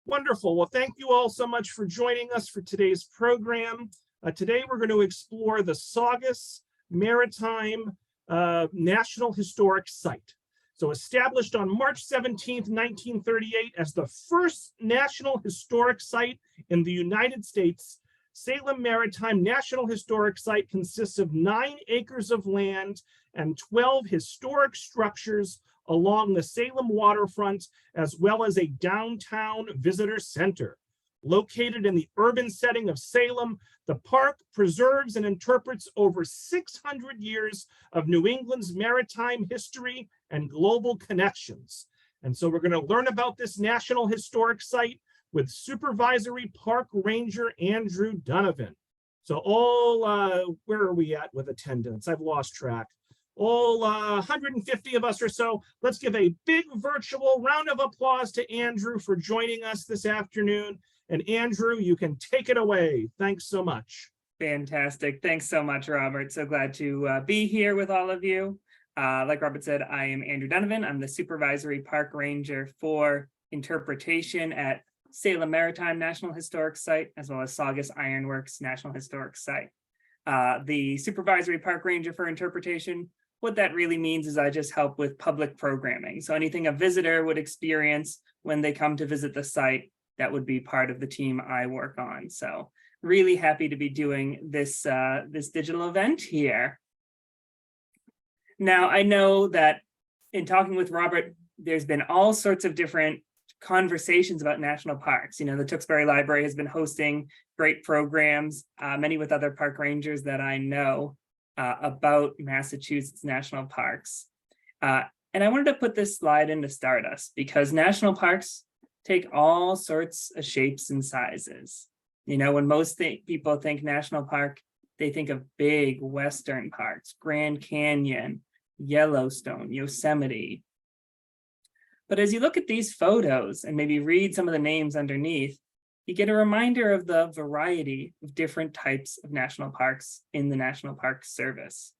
Wonderful. Well, thank you all so much for joining us for today's program. Today, we're going to explore the Saugus Maritime National Historic Site. So established on March 17th, 1938 as the first National Historic Site in the United States, Salem Maritime National Historic Site consists of 9 acres of land and 12 historic structures along the Salem waterfront, as well as a downtown visitor center. Located in the urban setting of Salem, the park preserves and interprets over 600 years of New England's maritime history and global connections. And so we're going to learn about this National Historic Site with Supervisory Park Ranger Andrew Donovan. So where are we at with attendance? I've lost track. 150 of us or so. Let's give a big virtual round of applause to Andrew for joining us this afternoon. And Andrew, you can take it away. Thanks so much. Fantastic. Thanks so much, Robert. So glad to be here with all of you. Like Robert said, I am Andrew Donovan. I'm the Supervisory Park Ranger for interpretation at Salem Maritime National Historic Site, as well as Saugus Ironworks National Historic Site. The Supervisory Park Ranger for interpretation, what that really means is I just help with public programming. So anything a visitor would experience when they come to visit the site, that would be part of the team I work on. So really happy to be doing this, this digital event here. Now, I know that in talking with Robert, there's been all sorts of different conversations about national parks. You know, the Tewksbury Library has been hosting great programs, many with other park rangers that I know about Massachusetts national parks. And I wanted to put this slide in to start us because national parks take all sorts of shapes and sizes. You know, when most people think national park, they think of big Western parks, Grand Canyon, Yellowstone, Yosemite. But as you look at these photos and maybe read some of the names underneath, you get a reminder of the variety of different types of national parks in the National Park Service.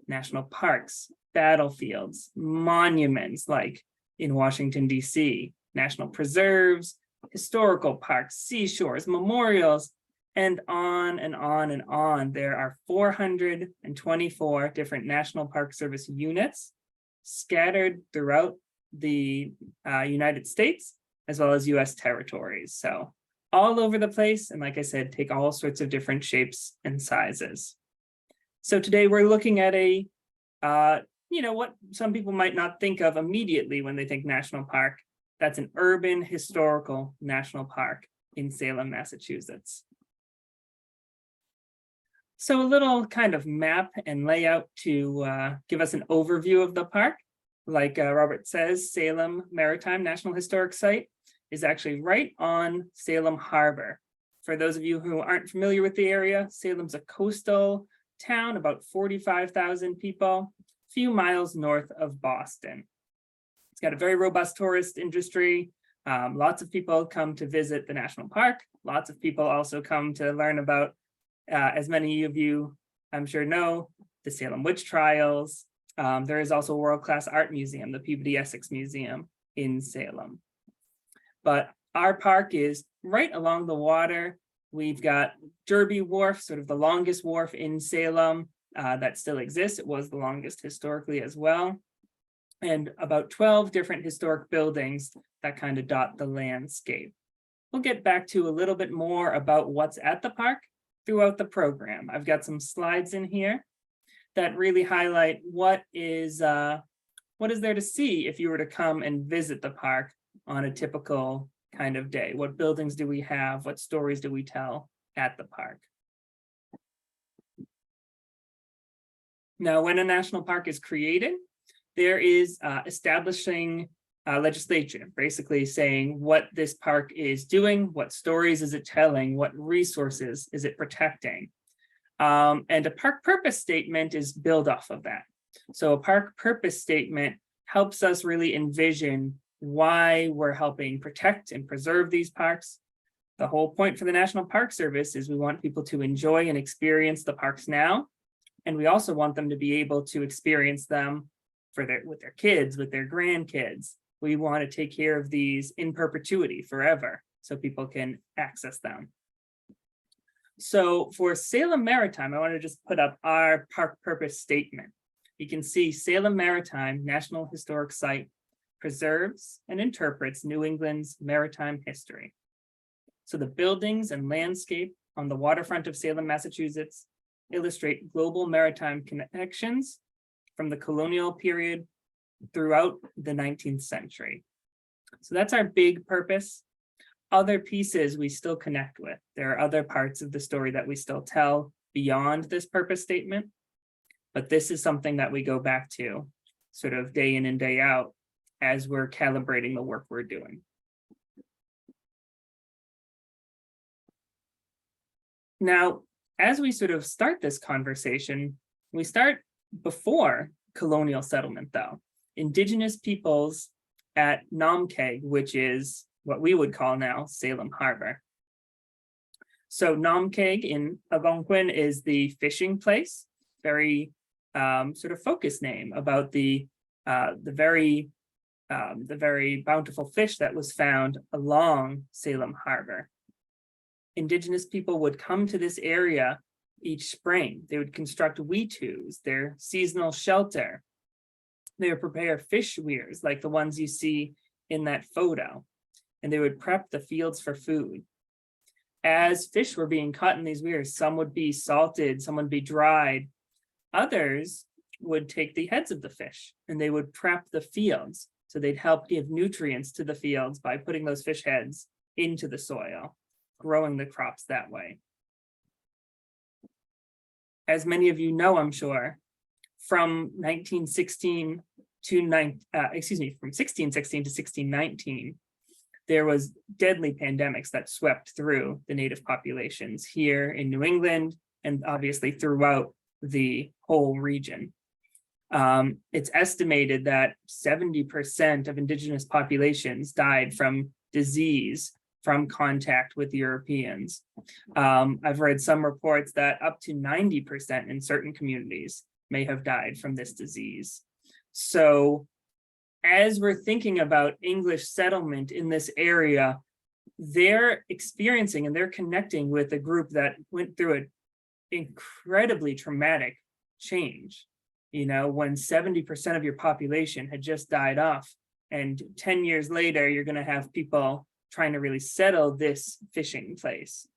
National parks, battlefields, monuments like in Washington, D.C., national preserves, historical parks, seashores, memorials, and on and on and on. There are 424 different National Park Service units scattered throughout the United States, as well as US territories. So all over the place. And like I said, take all sorts of different shapes and sizes. So today we're looking at a, you know, what some people might not think of immediately when they think national park. That's an urban historical national park in Salem, Massachusetts. So a little kind of map and layout to give us an overview of the park. Like Robert says, Salem Maritime National Historic Site is actually right on Salem Harbor. For those of you who aren't familiar with the area, Salem's a coastal town, about 45,000 people, a few miles north of Boston. It's got a very robust tourist industry. Lots of people come to visit the national park. Lots of people also come to learn about, as many of you I'm sure know, the Salem witch trials. There is also a world-class art museum, the Peabody Essex Museum in Salem. But our park is right along the water. We've got Derby Wharf, sort of the longest wharf in Salem that still exists. It was the longest historically as well. And about 12 different historic buildings that kind of dot the landscape. We'll get back to a little bit more about what's at the park throughout the program. I've got some slides in here that really highlight what is there to see if you were to come and visit the park on a typical kind of day. What buildings do we have? What stories do we tell at the park? Now, when a national park is created, there is establishing legislation, basically saying what this park is doing, what stories is it telling, what resources is it protecting. And a park purpose statement is built off of that. So a park purpose statement helps us really envision why we're helping protect and preserve these parks. The whole point for the National Park Service is we want people to enjoy and experience the parks now. And we also want them to be able to experience them with their kids, with their grandkids. We want to take care of these in perpetuity forever. so people can access them. So for Salem Maritime, I want to just put up our park purpose statement. You can see Salem Maritime National Historic Site preserves and interprets New England's maritime history. So the buildings and landscape on the waterfront of Salem, Massachusetts illustrate global maritime connections from the colonial period throughout the 19th century. So that's our big purpose. Other pieces we still connect with. There are other parts of the story that we still tell beyond this purpose statement, but this is something that we go back to sort of day in and day out as we're calibrating the work we're doing. Now, as we sort of start this conversation, we start before colonial settlement though. Indigenous peoples at Namkeg, which is what we would call now Salem Harbor. So Namkeg in Algonquin is the fishing place, very sort of focused name about the very bountiful fish that was found along Salem Harbor. Indigenous people would come to this area each spring. They would construct weetus, their seasonal shelter. They would prepare fish weirs like the ones you see in that photo, and they would prep the fields for food. As fish were being caught in these weirs, some would be salted, some would be dried. Others would take the heads of the fish and they would prep the fields. So they'd help give nutrients to the fields by putting those fish heads into the soil, growing the crops that way. As many of you know, I'm sure, from 1616 to 1619, there was deadly pandemics that swept through the native populations here in New England and obviously throughout the whole region. It's estimated that 70% of indigenous populations died from disease from contact with Europeans. I've read some reports that up to 90% in certain communities may have died from this disease. So as we're thinking about English settlement in this area, they're experiencing and they're connecting with a group that went through an incredibly traumatic change. You know, when 70% of your population had just died off, and 10 years later, you're going to have people trying to really settle this fishing place.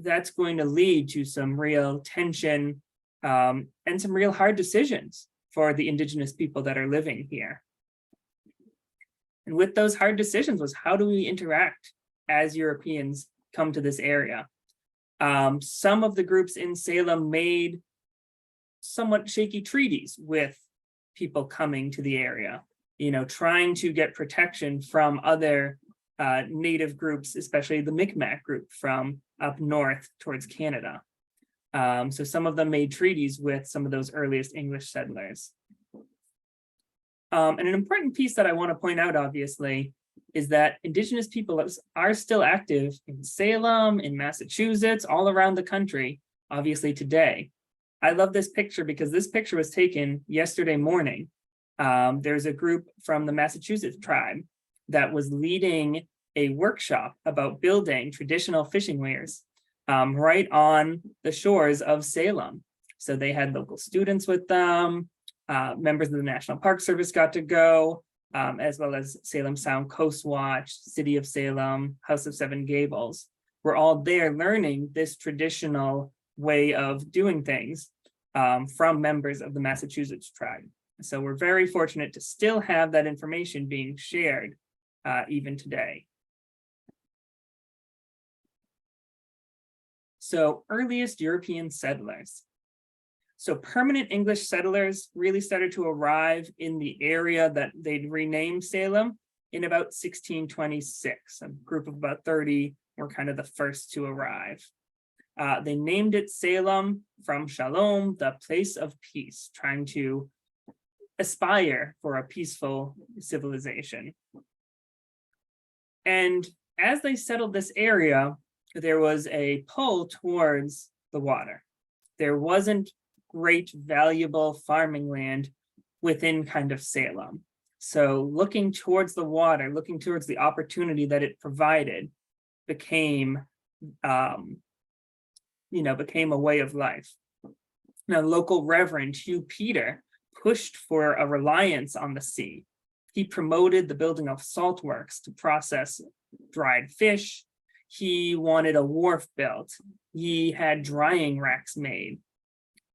That's going to lead to some real tension and some real hard decisions for the indigenous people that are living here. And with those hard decisions was, how do we interact as Europeans come to this area? Some of the groups in Salem made somewhat shaky treaties with people coming to the area, you know, trying to get protection from other native groups, especially the Mi'kmaq group from up north towards Canada. So some of them made treaties with some of those earliest English settlers. And an important piece that I want to point out, obviously, is that indigenous people are still active in Salem, in Massachusetts, all around the country, obviously today. I love this picture because this picture was taken yesterday morning. There's a group from the Massachusetts tribe that was leading a workshop about building traditional fishing weirs right on the shores of Salem. So they had local students with them, members of the National Park Service got to go, as well as Salem Sound Coast Watch, City of Salem, House of Seven Gables. We're all there learning this traditional way of doing things from members of the Massachusetts tribe. So we're very fortunate to still have that information being shared even today. So earliest European settlers. So permanent English settlers really started to arrive in the area that they'd renamed Salem in about 1626. A group of about 30 were kind of the first to arrive. They named it Salem from Shalom, the place of peace, trying to aspire for a peaceful civilization. And as they settled this area, there was a pull towards the water. There wasn't great valuable farming land within kind of Salem. So looking towards the water, looking towards the opportunity that it provided, became, became a way of life. Now, local Reverend Hugh Peter pushed for a reliance on the sea. He promoted the building of salt works to process dried fish. He wanted a wharf built. He had drying racks made.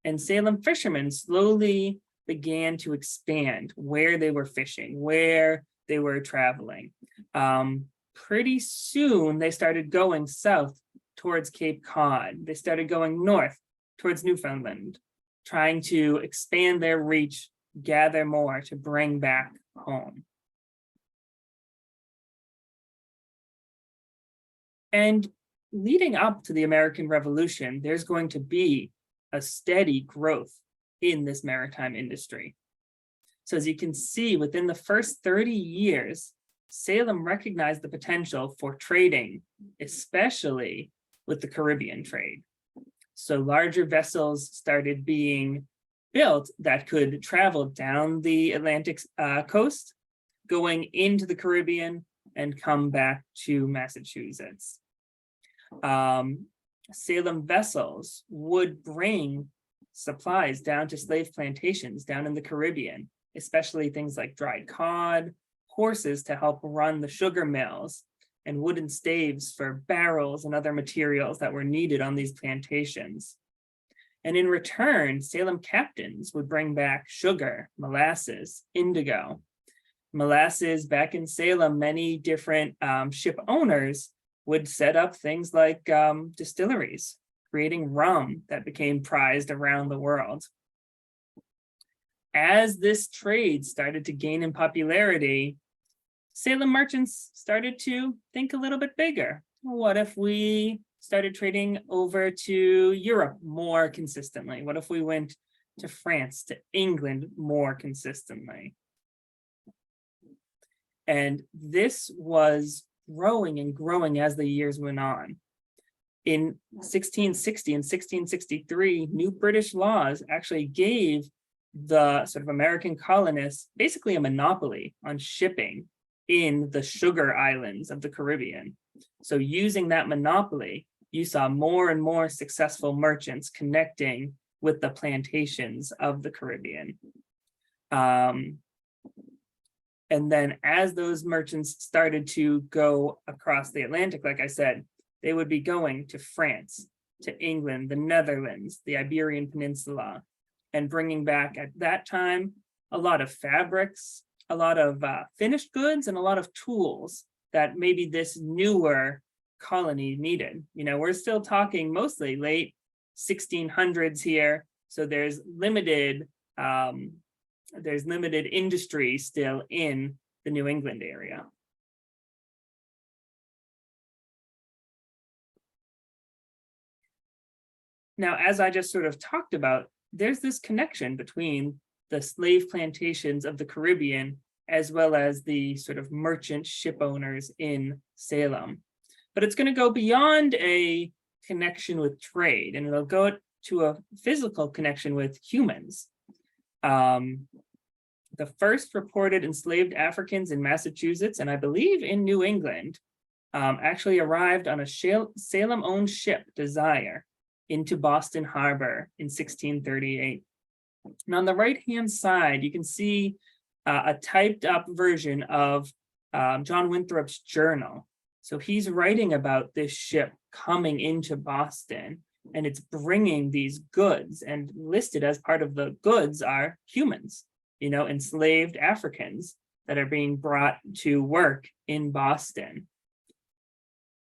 And Salem fishermen slowly began to expand where they were fishing, where they were traveling. Pretty soon, they started going south towards Cape Cod. They started going north towards Newfoundland, trying to expand their reach, gather more to bring back home. And leading up to the American Revolution, there's going to be a steady growth in this maritime industry. So as you can see, within the first 30 years, Salem recognized the potential for trading, especially with the Caribbean trade. So larger vessels started being built that could travel down the Atlantic coast, going into the Caribbean and come back to Massachusetts. Salem vessels would bring supplies down to slave plantations down in the Caribbean, especially things like dried cod, horses to help run the sugar mills, and wooden staves for barrels and other materials that were needed on these plantations. And in return, Salem captains would bring back sugar, molasses, indigo. Molasses back in Salem, many different ship owners would set up things like distilleries, creating rum that became prized around the world. As this trade started to gain in popularity, Salem merchants started to think a little bit bigger. What if we started trading over to Europe more consistently? What if we went to France, to England more consistently? And this was growing and growing as the years went on. In 1660 and 1663, new British laws actually gave the sort of American colonists basically a monopoly on shipping in the sugar islands of the Caribbean. So using that monopoly, you saw more and more successful merchants connecting with the plantations of the Caribbean. And then as those merchants started to go across the Atlantic, like I said, they would be going to France, to England, the Netherlands, the Iberian Peninsula, and bringing back at that time a lot of fabrics, a lot of finished goods, and a lot of tools that maybe this newer colony needed. We're still talking mostly late 1600s here, so there's limited industry still in the New England area. Now, as I just sort of talked about, there's this connection between the slave plantations of the Caribbean as well as the sort of merchant ship owners in Salem. But it's going to go beyond a connection with trade, and it'll go to a physical connection with humans. The first reported enslaved Africans in Massachusetts, and I believe in New England, actually arrived on a Salem-owned ship, Desire, into Boston Harbor in 1638. And on the right-hand side, you can see a typed up version of John Winthrop's journal. So he's writing about this ship coming into Boston, and it's bringing these goods, and listed as part of the goods are humans, enslaved Africans that are being brought to work in Boston.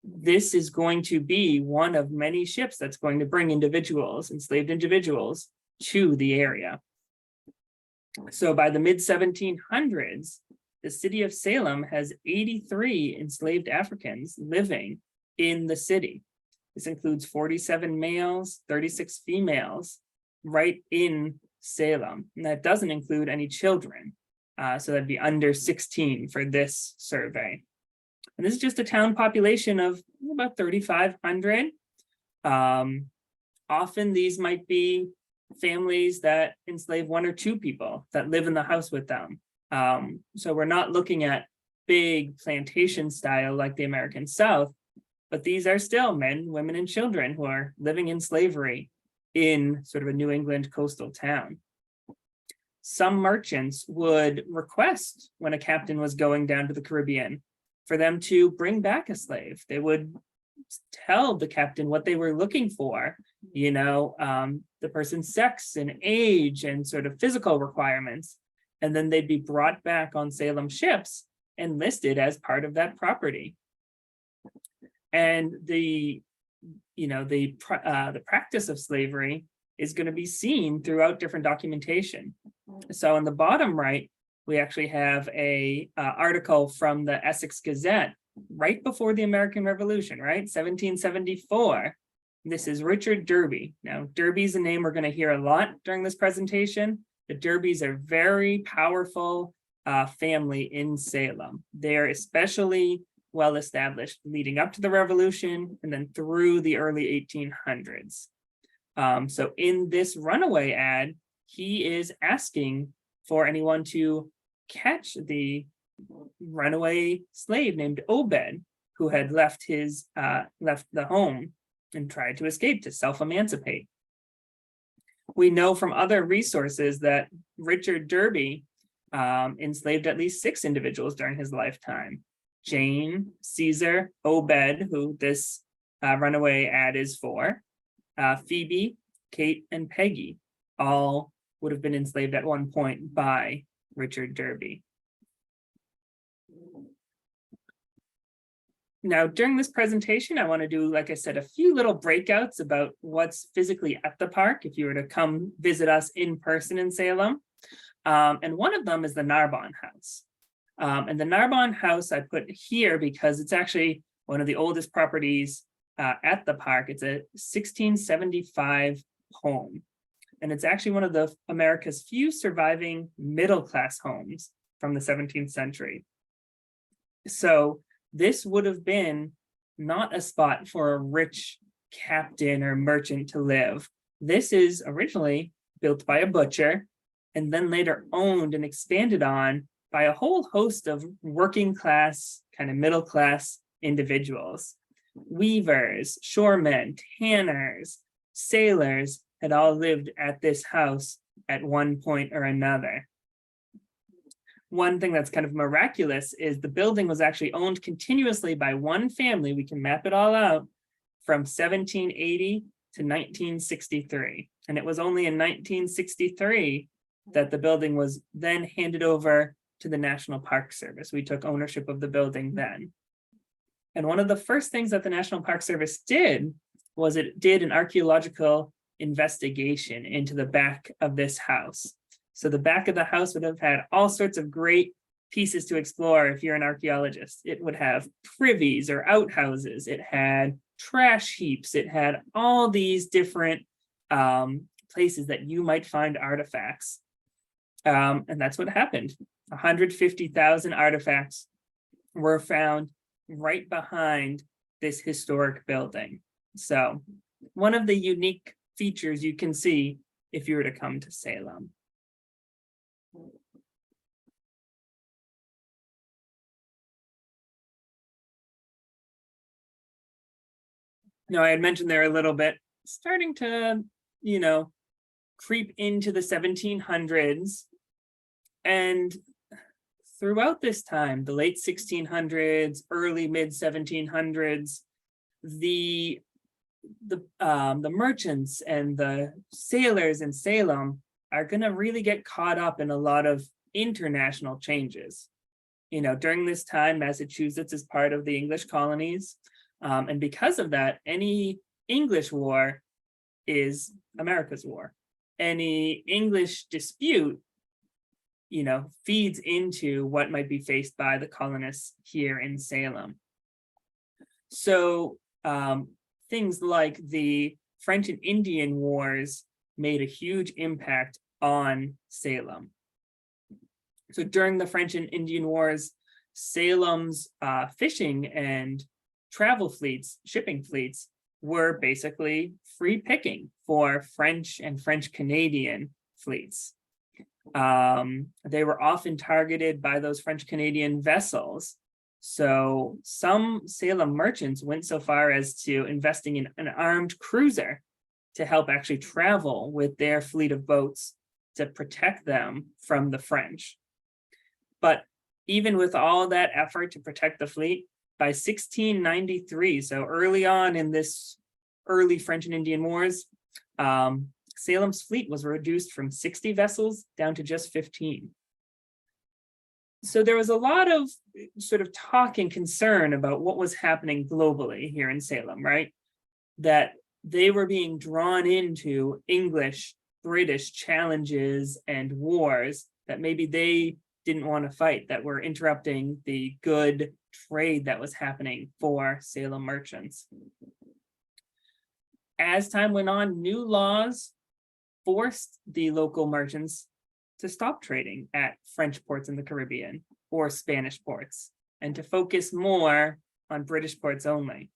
This is going to be one of many ships that's going to bring enslaved individuals, to the area. So by the mid-1700s, the city of Salem has 83 enslaved Africans living in the city. This includes 47 males, 36 females, right in Salem. And that doesn't include any children. So that'd be under 16 for this survey. And this is just a town population of about 3,500. Often these might be families that enslave one or two people that live in the house with them. So we're not looking at big plantation style like the American South. but these are still men, women, and children who are living in slavery in sort of a New England coastal town. Some merchants would request, when a captain was going down to the Caribbean, for them to bring back a slave. They would tell the captain what they were looking for, the person's sex and age and sort of physical requirements. And then they'd be brought back on Salem ships and listed as part of that property. And the practice of slavery is going to be seen throughout different documentation. So on the bottom right, we actually have a article from the Essex Gazette right before the American Revolution, right? 1774. This is Richard Derby. Now, Derby's a name we're going to hear a lot during this presentation. The Derbys are very powerful family in Salem. They're especially well established leading up to the Revolution and then through the early 1800s. So in this runaway ad, he is asking for anyone to catch the runaway slave named Obed, who had left the home and tried to escape, to self-emancipate. We know from other resources that Richard Derby enslaved at least 6 individuals during his lifetime. Jane, Caesar, Obed, who this runaway ad is for, Phoebe, Kate, and Peggy, all would have been enslaved at one point by Richard Derby. Now, during this presentation, I want to do, like I said, a few little breakouts about what's physically at the park if you were to come visit us in person in Salem. And one of them is the Narbonne House. And the Narbonne House I put here because it's actually one of the oldest properties at the park. It's a 1675 home. And it's actually one of the America's few surviving middle-class homes from the 17th century. So this would have been not a spot for a rich captain or merchant to live. This is originally built by a butcher and then later owned and expanded on by a whole host of working class, kind of middle class individuals. Weavers, shoremen, tanners, sailors had all lived at this house at one point or another. One thing that's kind of miraculous is the building was actually owned continuously by one family. We can map it all out from 1780 to 1963. And it was only in 1963 that the building was then handed over to the National Park Service. We took ownership of the building then. And one of the first things that the National Park Service did was it did an archaeological investigation into the back of this house. So the back of the house would have had all sorts of great pieces to explore if you're an archaeologist. It would have privies or outhouses. It had trash heaps. It had all these different places that you might find artifacts. And that's what happened. 150,000 artifacts were found right behind this historic building. So one of the unique features you can see if you were to come to Salem. Now, I had mentioned there a little bit, starting to, creep into the 1700s. And throughout this time, the late 1600s, early mid 1700s, the merchants and the sailors in Salem are going to really get caught up in a lot of international changes. During this time, Massachusetts is part of the English colonies. And because of that, any English war is America's war. Any English dispute, feeds into what might be faced by the colonists here in Salem. So things like the French and Indian Wars made a huge impact on Salem. So during the French and Indian Wars, Salem's fishing and travel fleets, shipping fleets, were basically free picking for French and French Canadian fleets. They were often targeted by those French Canadian vessels. So some Salem merchants went so far as to investing in an armed cruiser to help actually travel with their fleet of boats to protect them from the French. But even with all that effort to protect the fleet, by 1693, so early on in this early French and Indian Wars, Salem's fleet was reduced from 60 vessels down to just 15. So there was a lot of sort of talk and concern about what was happening globally here in Salem, right? That they were being drawn into English, British challenges and wars that maybe they didn't want to fight, that were interrupting the good trade that was happening for Salem merchants. As time went on, new laws forced the local merchants to stop trading at French ports in the Caribbean or Spanish ports, and to focus more on British ports only.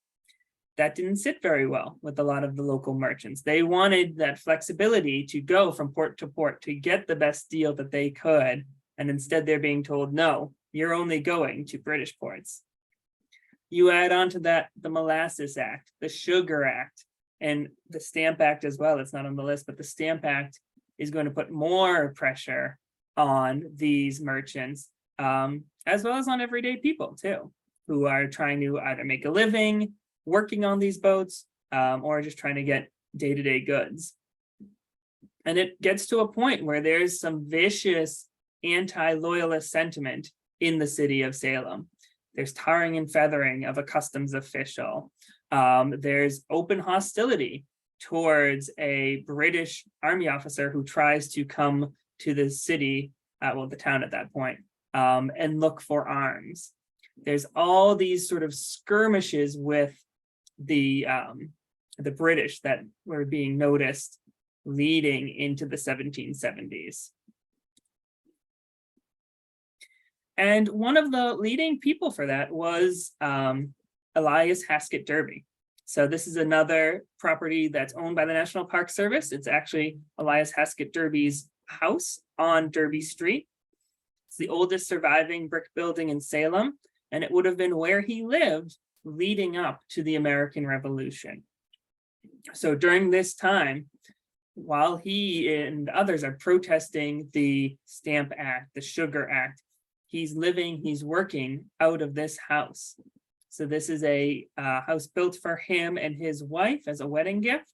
That didn't sit very well with a lot of the local merchants. They wanted that flexibility to go from port to port to get the best deal that they could, and instead they're being told, no, you're only going to British ports. You add on to that the Molasses Act, the Sugar Act, and the Stamp Act as well. It's not on the list, but the Stamp Act is going to put more pressure on these merchants, as well as on everyday people too, who are trying to either make a living working on these boats, or just trying to get day-to-day goods. And it gets to a point where there's some vicious anti-loyalist sentiment in the city of Salem. There's tarring and feathering of a customs official. There's open hostility towards a British army officer who tries to come to the city, well, the town at that point, and look for arms. There's all these sort of skirmishes with the British that were being noticed leading into the 1770s. And one of the leading people for that was Elias Haskett Derby. So this is another property that's owned by the National Park Service. It's actually Elias Haskett Derby's house on Derby Street. It's the oldest surviving brick building in Salem, and it would have been where he lived leading up to the American Revolution. So during this time, while he and others are protesting the Stamp Act, the Sugar Act, he's working out of this house. So this is a house built for him and his wife as a wedding gift.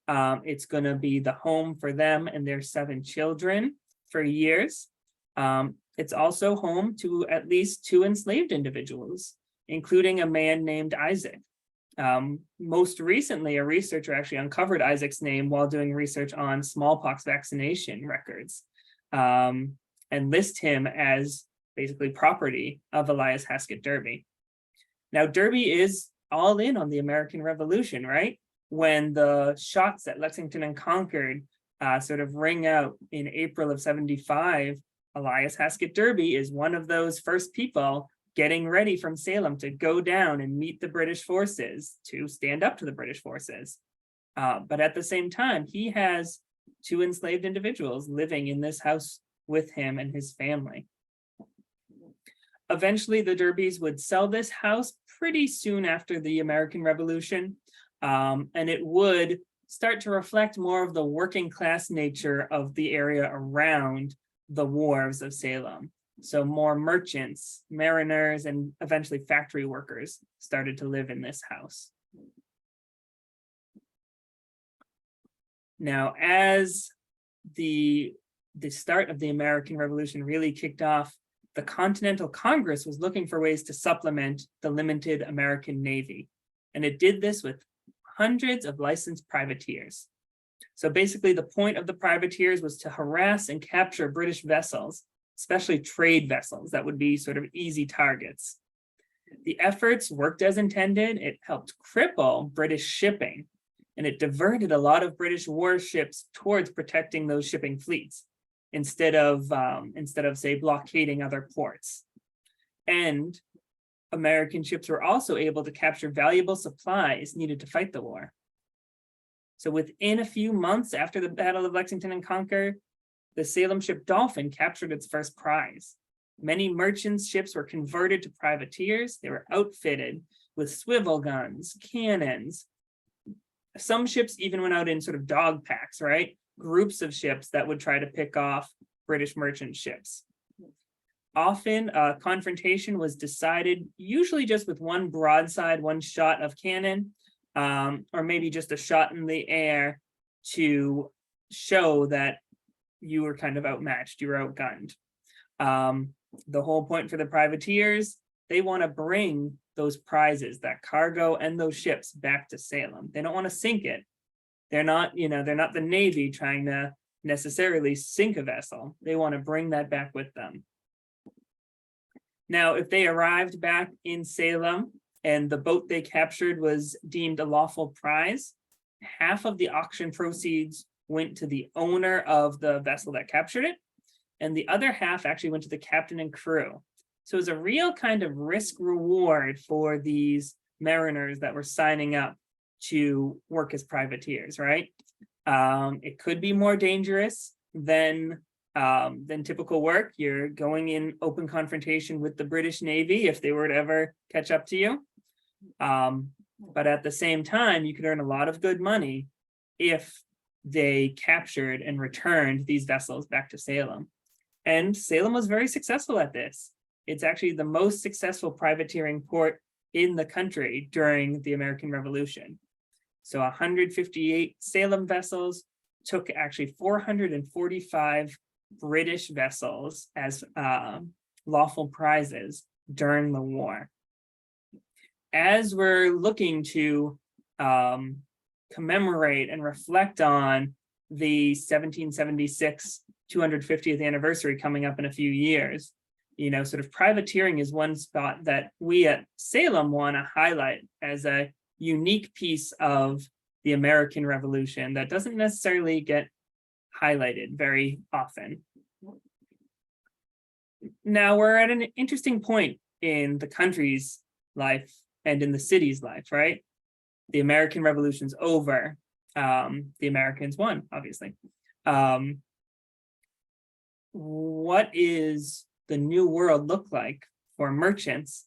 It's going to be the home for them and their 7 children for years. It's also home to at least 2 enslaved individuals, including a man named Isaac. Most recently, a researcher actually uncovered Isaac's name while doing research on smallpox vaccination records, and list him as basically property of Elias Haskett Derby. Now, Derby is all in on the American Revolution, right? When the shots at Lexington and Concord sort of ring out in April of 75, Elias Haskett Derby is one of those first people getting ready from Salem to go down and meet the British forces, to stand up to the British forces. But at the same time, he has 2 enslaved individuals living in this house with him and his family. Eventually, the Derbys would sell this house pretty soon after the American Revolution, and it would start to reflect more of the working class nature of the area around the wharves of Salem. So more merchants, mariners, and eventually factory workers started to live in this house. Now, as the start of the American Revolution really kicked off, the Continental Congress was looking for ways to supplement the limited American Navy. And it did this with hundreds of licensed privateers. So basically, the point of the privateers was to harass and capture British vessels, especially trade vessels that would be sort of easy targets. The efforts worked as intended. It helped cripple British shipping, and it diverted a lot of British warships towards protecting those shipping fleets instead of say blockading other ports. And American ships were also able to capture valuable supplies needed to fight the war. So within a few months after the Battle of Lexington and Concord, the Salem ship Dolphin captured its first prize. Many merchant ships were converted to privateers. They were outfitted with swivel guns, cannons. Some ships even went out in sort of dog packs, right? Groups of ships that would try to pick off British merchant ships. Often a confrontation was decided usually just with one broadside, one shot of cannon, or maybe just a shot in the air to show that you were kind of outmatched, you were outgunned. The whole point for the privateers, they want to bring those prizes, that cargo and those ships back to Salem. They don't want to sink it. They're not the Navy trying to necessarily sink a vessel. They want to bring that back with them. Now, if they arrived back in Salem and the boat they captured was deemed a lawful prize, half of the auction proceeds went to the owner of the vessel that captured it, and the other half actually went to the captain and crew. So it was a real kind of risk reward for these mariners that were signing up to work as privateers, right? It could be more dangerous than typical work. You're going in open confrontation with the British Navy if they were to ever catch up to you. But at the same time, you could earn a lot of good money if they captured and returned these vessels back to Salem. And Salem was very successful at this. It's actually the most successful privateering port in the country during the American Revolution. So 158 Salem vessels took actually 445 British vessels as lawful prizes during the war. As we're looking to commemorate and reflect on the 1776 250th anniversary coming up in a few years, sort of privateering is one spot that we at Salem want to highlight as a unique piece of the American Revolution that doesn't necessarily get highlighted very often. Now we're at an interesting point in the country's life and in the city's life, right? The American Revolution's over. The Americans won, obviously. What is the new world look like for merchants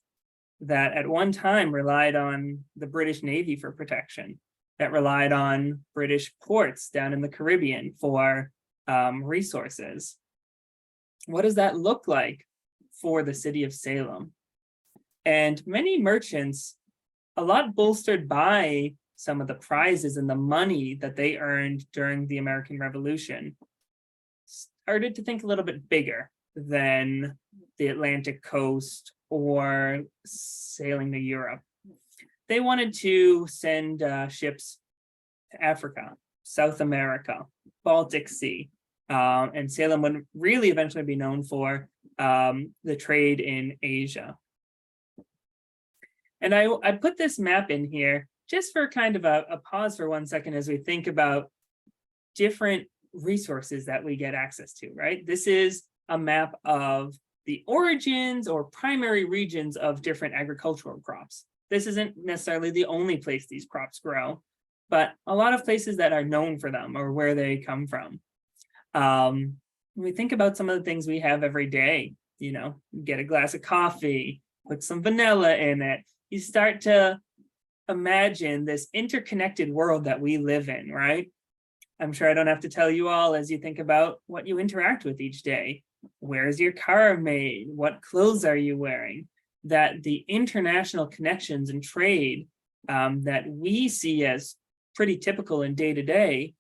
that at one time relied on the British Navy for protection, that relied on British ports down in the Caribbean for resources? What does that look like for the city of Salem? And many merchants, a lot bolstered by some of the prizes and the money that they earned during the American Revolution, started to think a little bit bigger than the Atlantic coast or sailing to Europe. They wanted to send ships to Africa, South America, Baltic Sea, and Salem would really eventually be known for the trade in Asia. And I put this map in here just for kind of a pause for 1 second as we think about different resources that we get access to, right? This is a map of the origins or primary regions of different agricultural crops. This isn't necessarily the only place these crops grow, but a lot of places that are known for them or where they come from. When we think about some of the things we have every day, get a glass of coffee, put some vanilla in it, you start to imagine this interconnected world that we live in, right? I'm sure I don't have to tell you all as you think about what you interact with each day. Where is your car made? What clothes are you wearing? That the international connections and trade that we see as pretty typical in day-to-day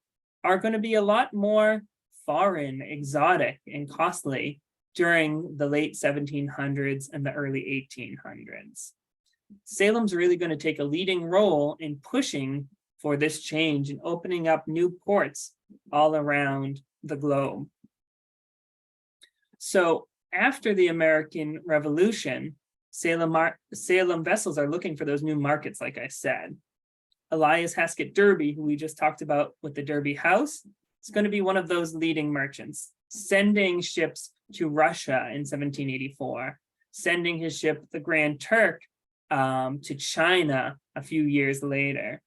are going to be a lot more foreign, exotic, and costly during the late 1700s and the early 1800s. Salem's really going to take a leading role in pushing for this change and opening up new ports all around the globe. So after the American Revolution, Salem vessels are looking for those new markets, like I said. Elias Haskett Derby, who we just talked about with the Derby House, is going to be one of those leading merchants, sending ships to Russia in 1784, sending his ship, the Grand Turk, to China a few years later.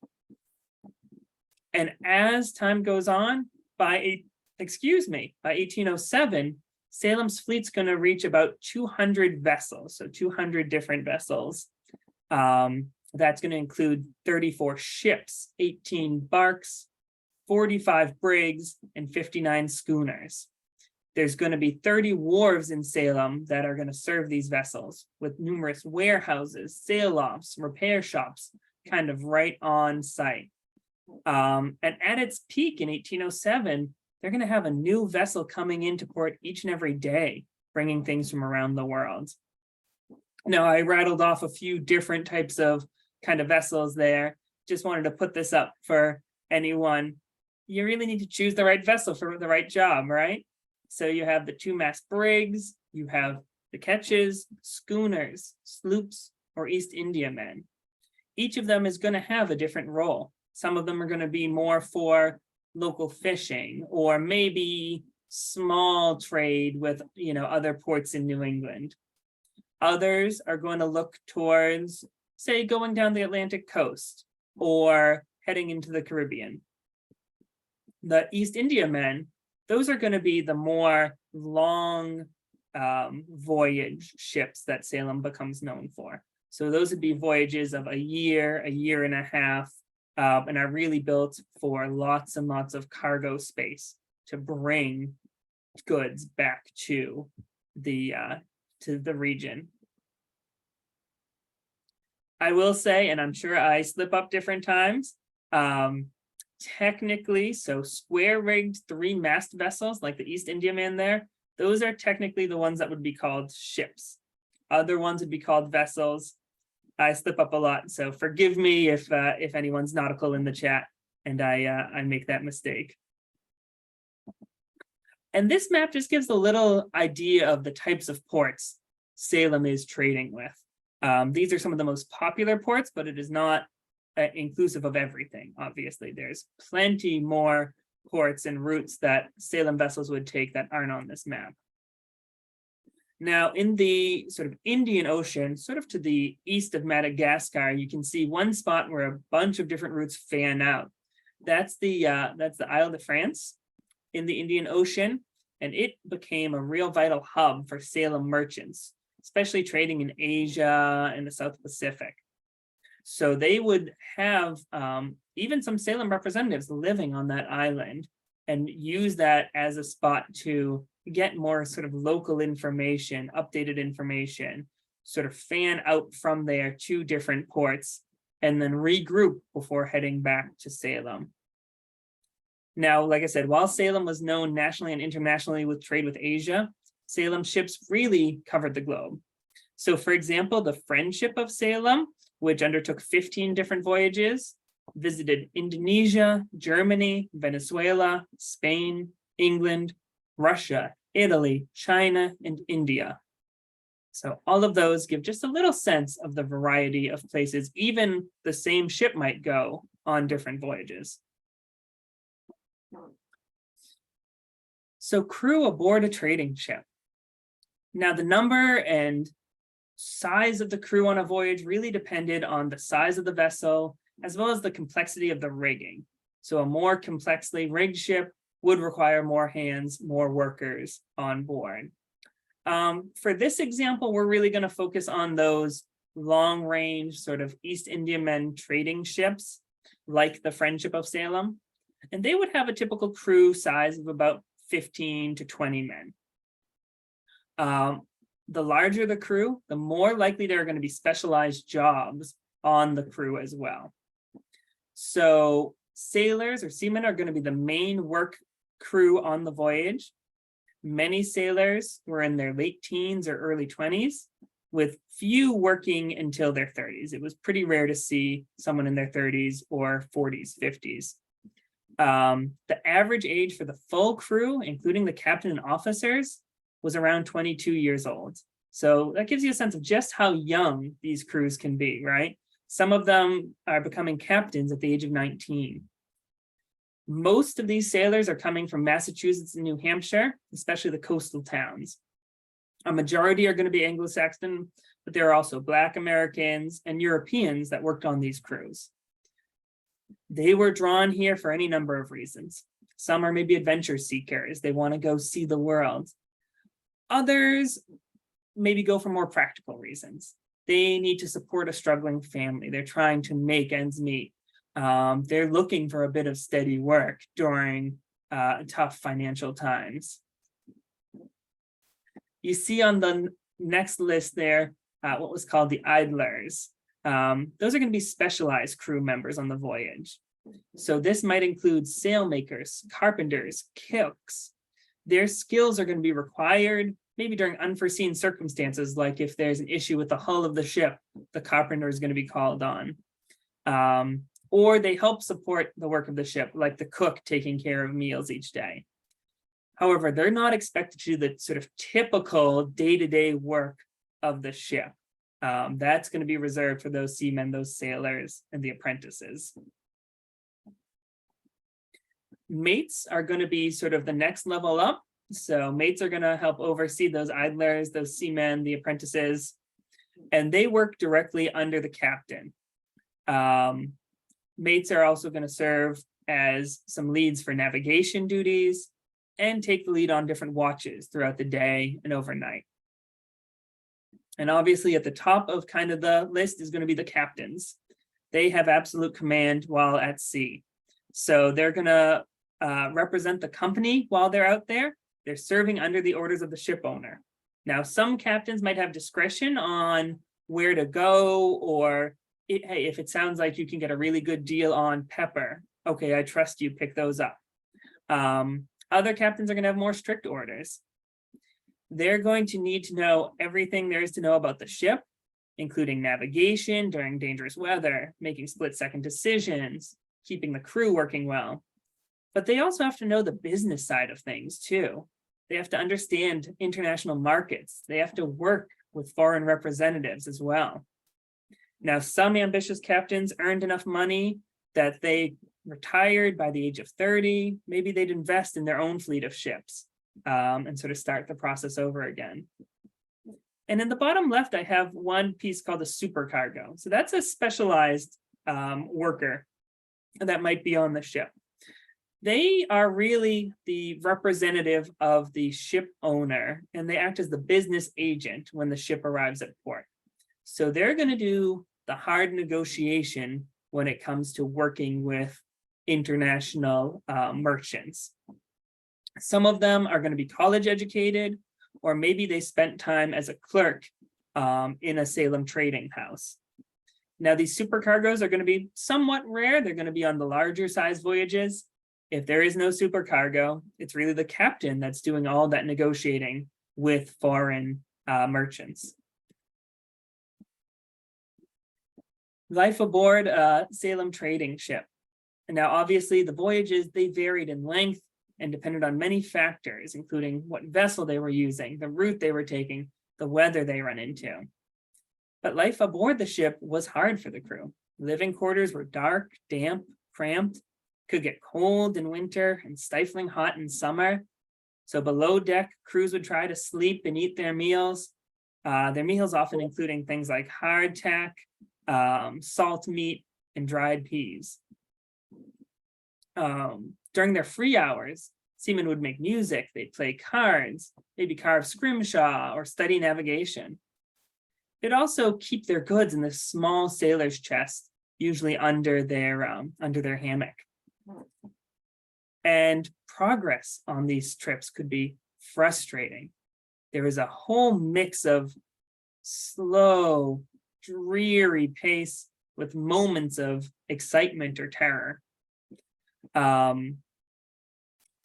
And as time goes on, by 1807, Salem's fleet's going to reach about 200 vessels, so 200 different vessels. That's going to include 34 ships, 18 barks, 45 brigs, and 59 schooners. There's going to be 30 wharves in Salem that are going to serve these vessels, with numerous warehouses, sail lofts, repair shops, kind of right on site. And at its peak in 1807, they're going to have a new vessel coming into port each and every day, bringing things from around the world. Now, I rattled off a few different types of kind of vessels there. Just wanted to put this up for anyone. You really need to choose the right vessel for the right job, right? So you have the 2-mast brigs, you have the ketches, schooners, sloops, or East Indiamen. Each of them is going to have a different role. Some of them are going to be more for local fishing, or maybe small trade with, other ports in New England. Others are going to look towards, say, going down the Atlantic coast or heading into the Caribbean. The East Indiamen, those are going to be the more long voyage ships that Salem becomes known for. So those would be voyages of a year and a half, and are really built for lots and lots of cargo space to bring goods back to the region. I will say, and I'm sure I slip up different times, technically, so square-rigged 3-mast vessels like the East Indiaman there, those are technically the ones that would be called ships. Other ones would be called vessels. I slip up a lot, so forgive me if anyone's nautical in the chat and I make that mistake. And this map just gives a little idea of the types of ports Salem is trading with. These are some of the most popular ports, but it is not inclusive of everything. Obviously, there's plenty more ports and routes that Salem vessels would take that aren't on this map. Now, in the sort of Indian Ocean, sort of to the east of Madagascar, you can see one spot where a bunch of different routes fan out. That's the Isle de France in the Indian Ocean, and it became a real vital hub for Salem merchants, especially trading in Asia and the South Pacific. So they would have even some Salem representatives living on that island and use that as a spot to get more sort of local information, updated information, sort of fan out from there to different ports, and then regroup before heading back to Salem. Now, like I said, while Salem was known nationally and internationally with trade with Asia, Salem ships really covered the globe. So for example, the Friendship of Salem, which undertook 15 different voyages, visited Indonesia, Germany, Venezuela, Spain, England, Russia, Italy, China, and India. So all of those give just a little sense of the variety of places even the same ship might go on different voyages. So crew aboard a trading ship. Now the number and size of the crew on a voyage really depended on the size of the vessel, as well as the complexity of the rigging. So a more complexly rigged ship would require more hands, more workers on board. For this example, we're really going to focus on those long-range sort of East Indiamen trading ships, like the Friendship of Salem, and they would have a typical crew size of about 15 to 20 men. The larger the crew, the more likely there are going to be specialized jobs on the crew as well. So sailors or seamen are going to be the main work crew on the voyage. Many sailors were in their late teens or early 20s, with few working until their 30s. It was pretty rare to see someone in their 30s or 40s, 50s. The average age for the full crew, including the captain and officers, was around 22 years old. So that gives you a sense of just how young these crews can be, right? Some of them are becoming captains at the age of 19. Most of these sailors are coming from Massachusetts and New Hampshire, especially the coastal towns. A majority are going to be Anglo-Saxon, but there are also Black Americans and Europeans that worked on these crews. They were drawn here for any number of reasons. Some are maybe adventure seekers. They want to go see the world. Others maybe go for more practical reasons. They need to support a struggling family. They're trying to make ends meet. They're looking for a bit of steady work during tough financial times. You see on the next list there, what was called the idlers. Those are going to be specialized crew members on the voyage. So this might include sailmakers, carpenters, cooks. Their skills are going to be required maybe during unforeseen circumstances, like if there's an issue with the hull of the ship, the carpenter is going to be called on. Or they help support the work of the ship, like the cook taking care of meals each day. However, they're not expected to do the sort of typical day-to-day work of the ship. That's going to be reserved for those seamen, those sailors, and the apprentices. Mates are going to be sort of the next level up. So mates are going to help oversee those idlers, those seamen, the apprentices, and they work directly under the captain. Mates are also going to serve as some leads for navigation duties and take the lead on different watches throughout the day and overnight. And obviously at the top of kind of the list is going to be the captains. They have absolute command while at sea. So they're going to represent the company while they're out there. They're serving under the orders of the ship owner. Now, some captains might have discretion on where to go, or hey, if it sounds like you can get a really good deal on pepper, okay, I trust you, pick those up. Other captains are going to have more strict orders. They're going to need to know everything there is to know about the ship, including navigation during dangerous weather, making split-second decisions, keeping the crew working well. But they also have to know the business side of things too. They have to understand international markets. They have to work with foreign representatives as well. Now, some ambitious captains earned enough money that they retired by the age of 30. Maybe they'd invest in their own fleet of ships and sort of start the process over again. And in the bottom left, I have one piece called a supercargo. So that's a specialized worker that might be on the ship. They are really the representative of the ship owner, and they act as the business agent when the ship arrives at port. So they're going to do the hard negotiation when it comes to working with international merchants. Some of them are going to be college educated, or maybe they spent time as a clerk in a Salem trading house. Now, these supercargoes are going to be somewhat rare. They're going to be on the larger size voyages. If there is no supercargo, it's really the captain that's doing all that negotiating with foreign merchants. Life aboard a Salem trading ship. And now, obviously, the voyages, they varied in length and depended on many factors, including what vessel they were using, the route they were taking, the weather they run into. But life aboard the ship was hard for the crew. Living quarters were dark, damp, cramped, could get cold in winter and stifling hot in summer. So below deck, crews would try to sleep and eat their meals often including things like hardtack, salt meat, and dried peas. During their free hours, seamen would make music, they'd play cards, maybe carve scrimshaw or study navigation. They'd also keep their goods in this small sailor's chest, usually under their hammock. And progress on these trips could be frustrating. There is a whole mix of slow, dreary pace with moments of excitement or terror.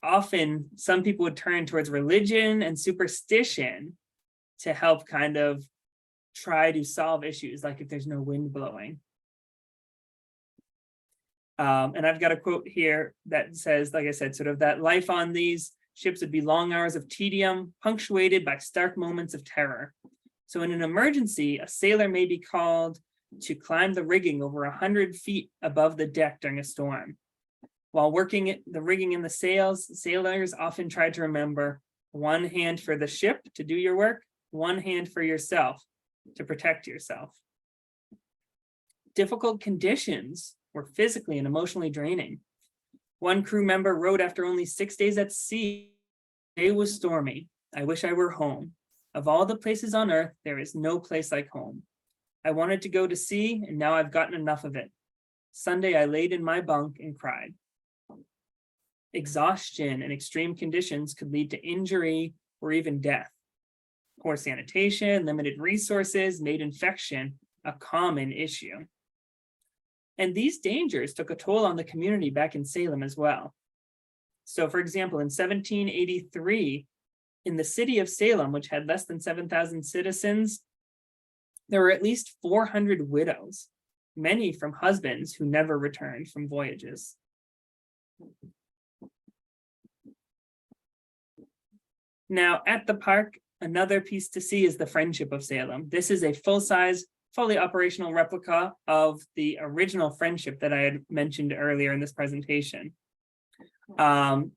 Often, some people would turn towards religion and superstition to help kind of try to solve issues, like if there's no wind blowing. And I've got a quote here that says, like I said, sort of that life on these ships would be long hours of tedium, punctuated by stark moments of terror. So in an emergency, a sailor may be called to climb the rigging over 100 feet above the deck during a storm. While working the rigging in the sails, sailors often try to remember one hand for the ship to do your work, one hand for yourself to protect yourself. Difficult conditions were physically and emotionally draining. One crew member wrote after only 6 days at sea, the day was stormy. I wish I were home. Of all the places on earth, there is no place like home. I wanted to go to sea, and now I've gotten enough of it. Sunday, I laid in my bunk and cried. Exhaustion and extreme conditions could lead to injury or even death. Poor sanitation, limited resources made infection a common issue. And these dangers took a toll on the community back in Salem as well. So, for example, in 1783, in the city of Salem, which had less than 7,000 citizens, there were at least 400 widows, many from husbands who never returned from voyages. Now, at the park, another piece to see is the Friendship of Salem. This is a full-size, fully operational replica of the original Friendship that I had mentioned earlier in this presentation.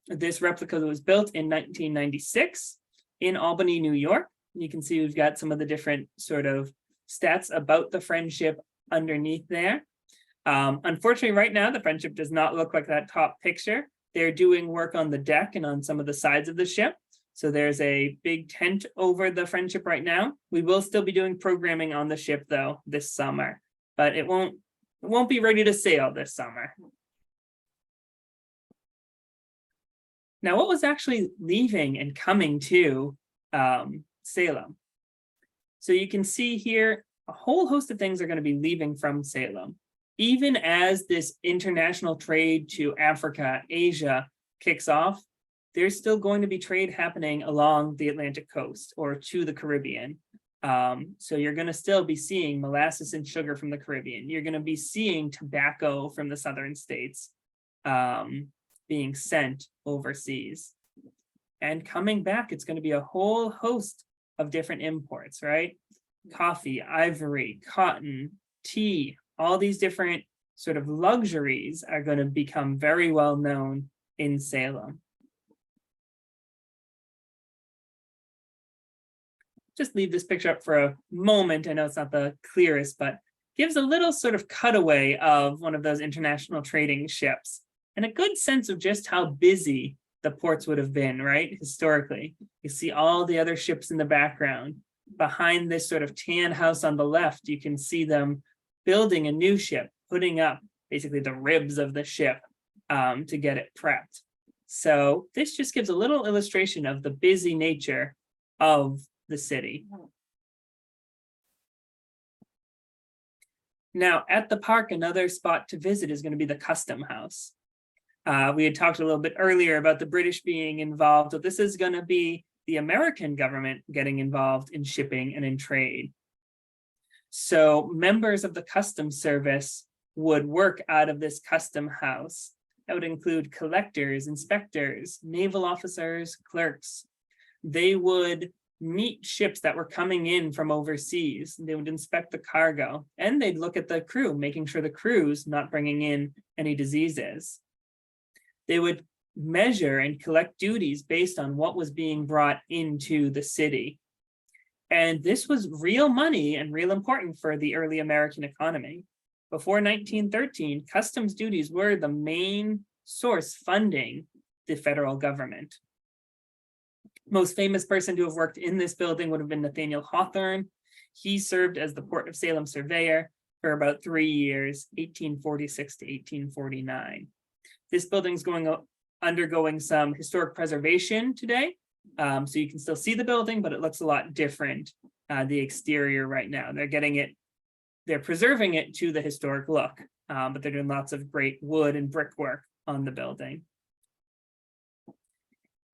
This replica was built in 1996 in Albany, New York. You can see we've got some of the different sort of stats about the Friendship underneath there. Unfortunately, right now, the Friendship does not look like that top picture. They're doing work on the deck and on some of the sides of the ship. So there's a big tent over the Friendship right now. We will still be doing programming on the ship though this summer, but it won't be ready to sail this summer. Now, what was actually leaving and coming to Salem? So you can see here, a whole host of things are going to be leaving from Salem. Even as this international trade to Africa, Asia kicks off, there's still going to be trade happening along the Atlantic coast or to the Caribbean. So you're going to still be seeing molasses and sugar from the Caribbean. You're going to be seeing tobacco from the southern states being sent overseas. And coming back, it's going to be a whole host of different imports, right? Coffee, ivory, cotton, tea, all these different sort of luxuries are going to become very well known in Salem. Just leave this picture up for a moment. I know it's not the clearest, but gives a little sort of cutaway of one of those international trading ships and a good sense of just how busy the ports would have been, right? Historically, you see all the other ships in the background. Behind this sort of tan house on the left, you can see them building a new ship, putting up basically the ribs of the ship to get it prepped. So this just gives a little illustration of the busy nature of the city. Now, at the park, another spot to visit is going to be the Custom House. We had talked a little bit earlier about the British being involved, but this is going to be the American government getting involved in shipping and in trade. So members of the Customs Service would work out of this custom house. That would include collectors, inspectors, naval officers, clerks. They would meet ships that were coming in from overseas. They would inspect the cargo and they'd look at the crew, making sure the crew's not bringing in any diseases. They would measure and collect duties based on what was being brought into the city. And this was real money and real important for the early American economy. Before 1913, customs duties were the main source funding the federal government. Most famous person to have worked in this building would have been Nathaniel Hawthorne. He served as the Port of Salem surveyor for about 3 years, 1846 to 1849. This building's undergoing some historic preservation today. So you can still see the building, but it looks a lot different, the exterior right now. They're preserving it to the historic look, but they're doing lots of great wood and brickwork on the building.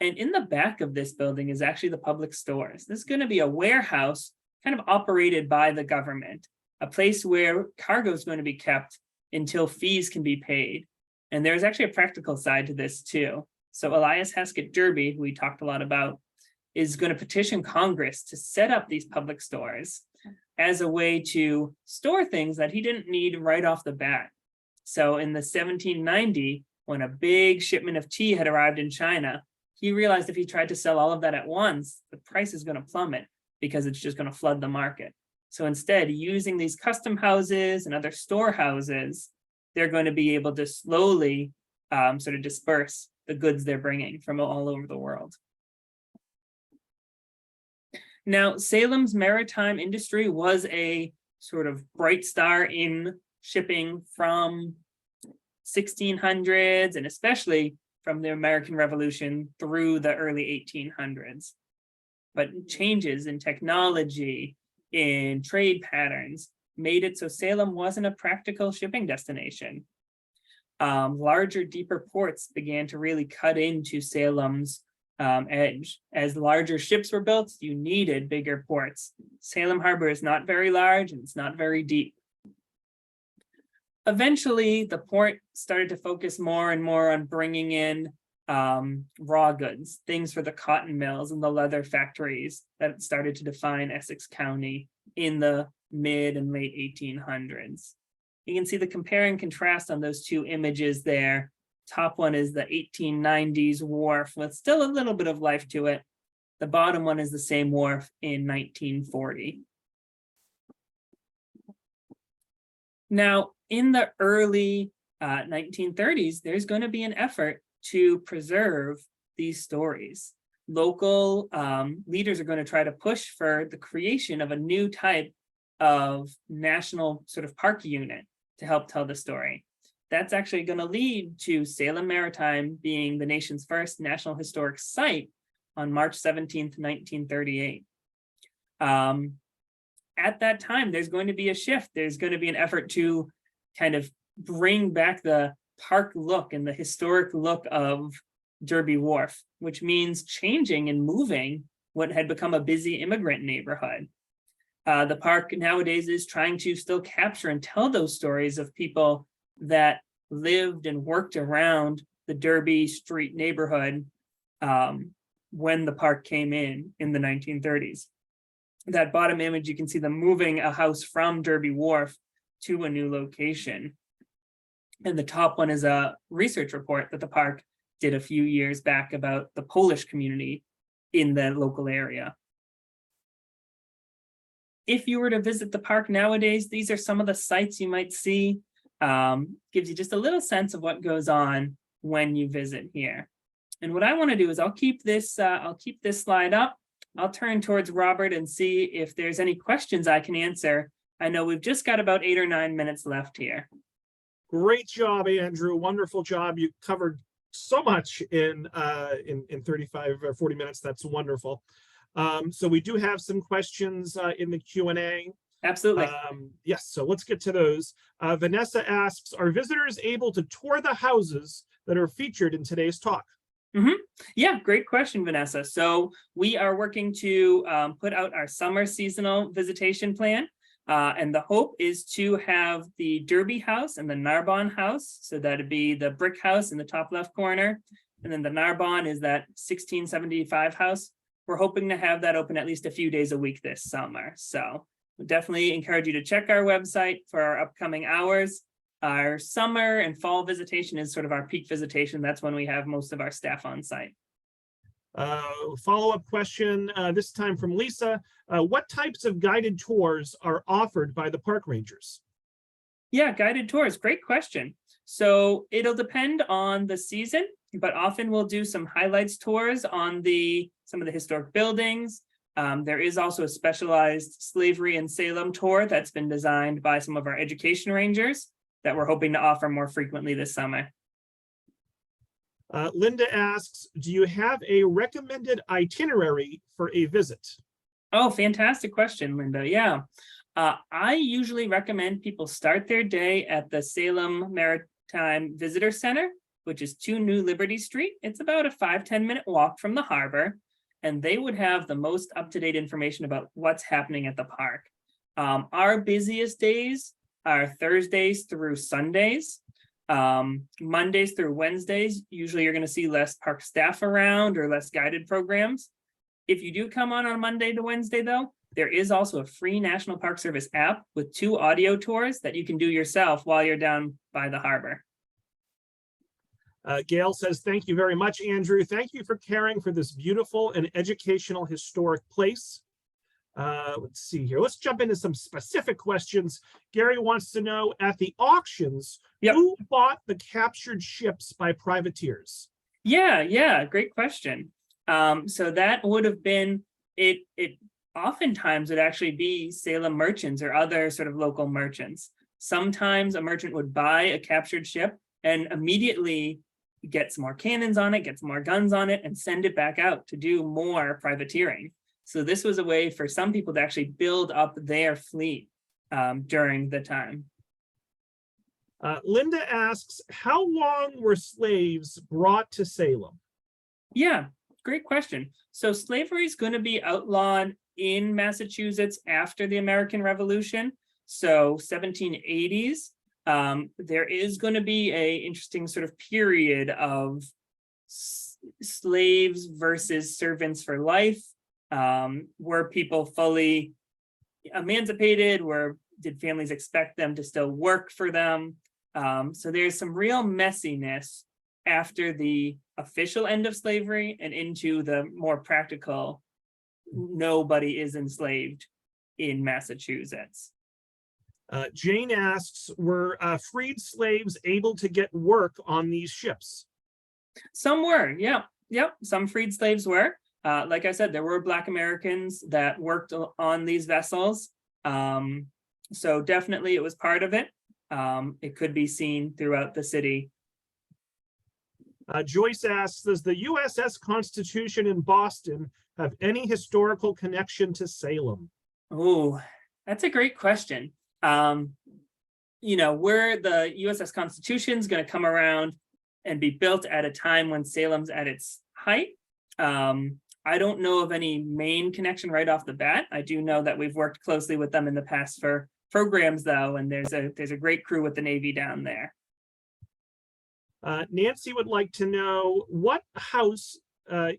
And in the back of this building is actually the public stores. This is going to be a warehouse kind of operated by the government, a place where cargo is going to be kept until fees can be paid. And there's actually a practical side to this too. So Elias Haskett Derby, who we talked a lot about, is going to petition Congress to set up these public stores as a way to store things that he didn't need right off the bat. So in the 1790, when a big shipment of tea had arrived in China, he realized if he tried to sell all of that at once, the price is going to plummet because it's just going to flood the market. So instead, using these custom houses and other storehouses, they're going to be able to slowly sort of disperse the goods they're bringing from all over the world. Now, Salem's maritime industry was a sort of bright star in shipping from 1600s and especially from the American Revolution through the early 1800s. But changes in technology, in trade patterns, made it so Salem wasn't a practical shipping destination. Larger, deeper ports began to really cut into Salem's edge. As larger ships were built, you needed bigger ports. Salem Harbor is not very large and it's not very deep. Eventually, the port started to focus more and more on bringing in raw goods, things for the cotton mills and the leather factories that started to define Essex County in the mid and late 1800s. You can see the compare and contrast on those two images there. Top one is the 1890s wharf with still a little bit of life to it. The bottom one is the same wharf in 1940. Now, in the early 1930s, there's going to be an effort to preserve these stories. Local leaders are going to try to push for the creation of a new type of national sort of park unit to help tell the story. That's actually going to lead to Salem Maritime being the nation's first National Historic Site on March 17th, 1938. At that time, there's going to be a shift. There's going to be an effort to kind of bring back the park look and the historic look of Derby Wharf, which means changing and moving what had become a busy immigrant neighborhood. The park nowadays is trying to still capture and tell those stories of people that lived and worked around the Derby Street neighborhood when the park came in the 1930s. That bottom image, you can see them moving a house from Derby Wharf to a new location. And the top one is a research report that the park did a few years back about the Polish community in the local area. If you were to visit the park nowadays, these are some of the sights you might see. Gives you just a little sense of what goes on when you visit here. And what I want to do is I'll keep this slide up. I'll turn towards Robert and see if there's any questions I can answer. I know we've just got about 8 or 9 minutes left here. Great job, Andrew. Wonderful job. You covered so much in 35 or 40 minutes. That's wonderful. So we do have some questions in the Q&A. Absolutely. Yes, so let's get to those. Vanessa asks, are visitors able to tour the houses that are featured in today's talk? Yeah, great question, Vanessa. So we are working to put out our summer seasonal visitation plan. And the hope is to have the Derby House and the Narbonne House. So that'd be the brick house in the top left corner. And then the Narbonne is that 1675 house. We're hoping to have that open at least a few days a week this summer. So we definitely encourage you to check our website for our upcoming hours. Our summer and fall visitation is sort of our peak visitation. That's when we have most of our staff on site. Follow-up question, this time from Lisa. What types of guided tours are offered by the park rangers? Yeah, guided tours, great question. So it'll depend on the season, but often we'll do some highlights tours on some of the historic buildings. There is also a specialized slavery in Salem tour that's been designed by some of our education rangers that we're hoping to offer more frequently this summer. Linda asks, do you have a recommended itinerary for a visit? Oh, fantastic question, Linda. Yeah. I usually recommend people start their day at the Salem Maritime Visitor Center, which is 2 New Liberty Street. It's about a 5-10 minute walk from the harbor, and they would have the most up-to-date information about what's happening at the park. Our busiest days are Thursdays through Sundays. Mondays through Wednesdays, usually you're going to see less park staff around or less guided programs. If you do come on Monday to Wednesday, though, there is also a free National Park Service app with 2 audio tours that you can do yourself while you're down by the harbor. Gail says, thank you very much, Andrew. Thank you for caring for this beautiful and educational historic place. Let's see here. Let's jump into some specific questions. Gary wants to know, at the auctions, who bought the captured ships by privateers? Yeah, great question. So that would have been, it oftentimes would actually be Salem merchants or other sort of local merchants. Sometimes a merchant would buy a captured ship and immediately get some more cannons on it, get some more guns on it, and send it back out to do more privateering. So this was a way for some people to actually build up their fleet during the time. Linda asks, how long were slaves brought to Salem? Yeah, great question. So slavery is going to be outlawed in Massachusetts after the American Revolution. So 1780s. There is going to be a interesting sort of period of slaves versus servants for life. Were people fully emancipated? Did families expect them to still work for them? So there's some real messiness after the official end of slavery and into the more practical, nobody is enslaved in Massachusetts. Jane asks, were freed slaves able to get work on these ships? Some were, yeah. Some freed slaves were. Like I said, there were Black Americans that worked on these vessels. So definitely it was part of it. It could be seen throughout the city. Joyce asks, does the USS Constitution in Boston have any historical connection to Salem? Oh, that's a great question. Where the USS Constitution is going to come around and be built at a time when Salem's at its height. I don't know of any main connection right off the bat. I do know that we've worked closely with them in the past for programs, though, and there's a great crew with the Navy down there. Nancy would like to know, what house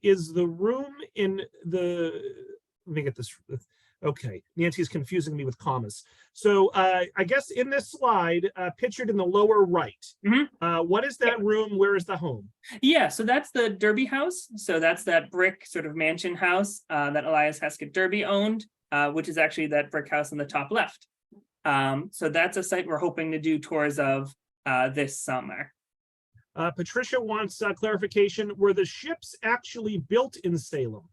is the room in the, let me get this. Okay, Nancy's confusing me with commas. So I guess in this slide, pictured in the lower right, what is that room? Where is the home? Yeah, so that's the Derby house. So that's that brick sort of mansion house that Elias Heskett Derby owned, which is actually that brick house in the top left. So that's a site we're hoping to do tours of this summer. Patricia wants clarification. Were the ships actually built in Salem?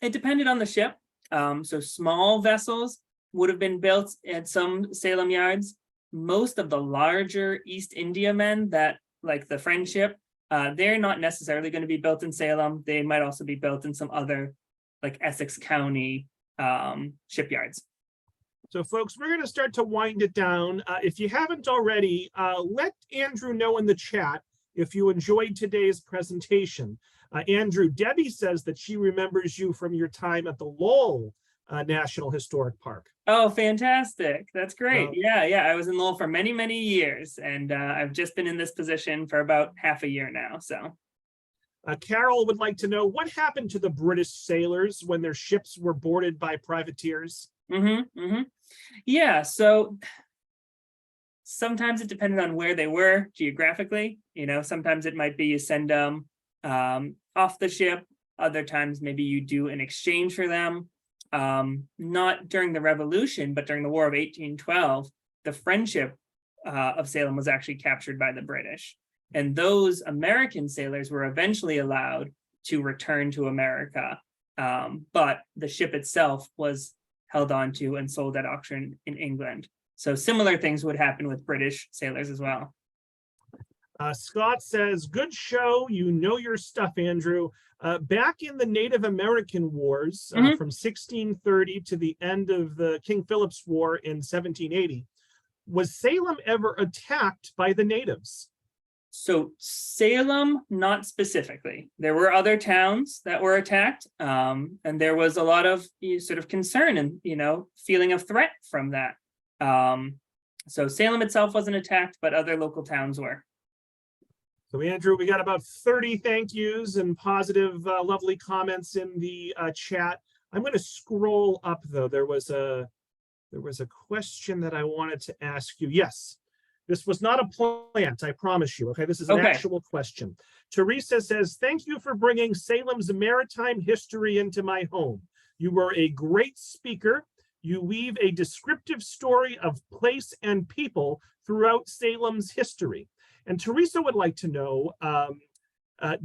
It depended on the ship. So small vessels would have been built at some Salem yards. Most of the larger East Indiamen that, like the Friendship, they're not necessarily going to be built in Salem. They might also be built in some other, like Essex County shipyards. So folks, we're going to start to wind it down. If you haven't already, let Andrew know in the chat if you enjoyed today's presentation. Andrew, Debbie says that she remembers you from your time at the Lowell National Historic Park. Oh, fantastic. That's great. Yeah. I was in Lowell for many, many years, and I've just been in this position for about half a year now. So Carol would like to know, what happened to the British sailors when their ships were boarded by privateers? Yeah, so sometimes it depended on where they were geographically. Sometimes it might be you send them off the ship. Other times maybe you do an exchange for them. Not during the Revolution, but during the War of 1812, the Friendship of Salem was actually captured by the British. And those American sailors were eventually allowed to return to America. But the ship itself was held on to and sold at auction in England. So similar things would happen with British sailors as well. Scott says, good show. You know your stuff, Andrew. Back in the Native American Wars from 1630 to the end of the King Philip's War in 1780, was Salem ever attacked by the natives? So Salem, not specifically. There were other towns that were attacked, and there was a lot of sort of concern and feeling of threat from that. So Salem itself wasn't attacked, but other local towns were. So Andrew, we got about 30 thank yous and positive, lovely comments in the chat. I'm going to scroll up though. There was a question that I wanted to ask you. Yes. This was not a plant, I promise you. Okay, this is an actual question. Teresa says, thank you for bringing Salem's maritime history into my home. You were a great speaker. You weave a descriptive story of place and people throughout Salem's history. And Teresa would like to know,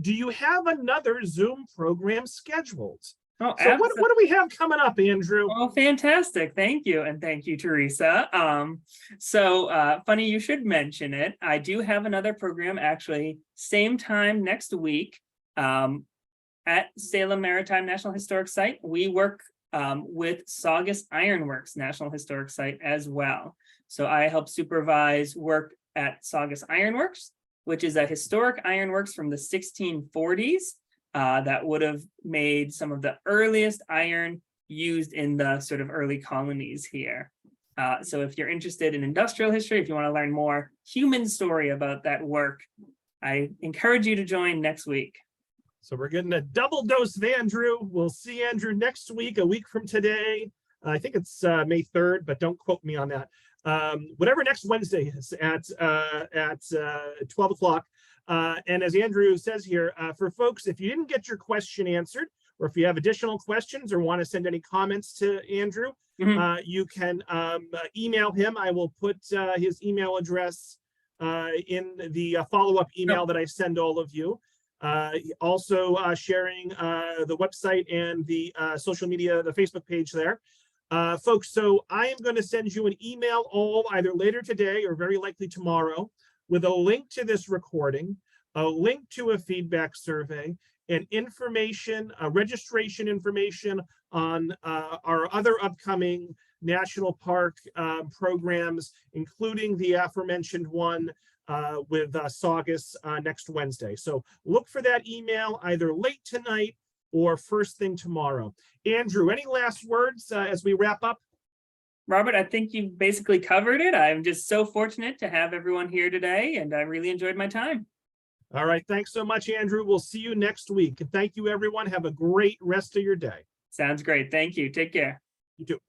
do you have another Zoom program scheduled? Oh, So what do we have coming up, Andrew? Oh, fantastic. Thank you. And thank you, Teresa. Funny you should mention it. I do have another program actually same time next week at Salem Maritime National Historic Site. We work with Saugus Ironworks National Historic Site as well. So I help supervise work at Saugus Ironworks, which is a historic ironworks from the 1640s. That would have made some of the earliest iron used in the sort of early colonies here. So if you're interested in industrial history, if you want to learn more human story about that work, I encourage you to join next week. So we're getting a double dose of Andrew. We'll see Andrew next week, a week from today. I think it's May 3rd, but don't quote me on that. Whatever next Wednesday is at 12 o'clock. And as Andrew says here, for folks, if you didn't get your question answered, or if you have additional questions or want to send any comments to Andrew, you can email him. I will put his email address in the follow-up email that I send all of you. Also sharing the website and the social media, the Facebook page there. Folks, so I am going to send you an email either later today or very likely tomorrow with a link to this recording, a link to a feedback survey, and information, registration information on our other upcoming national park programs, including the aforementioned one with Saugus next Wednesday. So look for that email either late tonight or first thing tomorrow. Andrew, any last words as we wrap up? Robert, I think you basically covered it. I'm just so fortunate to have everyone here today, and I really enjoyed my time. All right. Thanks so much, Andrew. We'll see you next week. And thank you, everyone. Have a great rest of your day. Sounds great. Thank you. Take care. You too.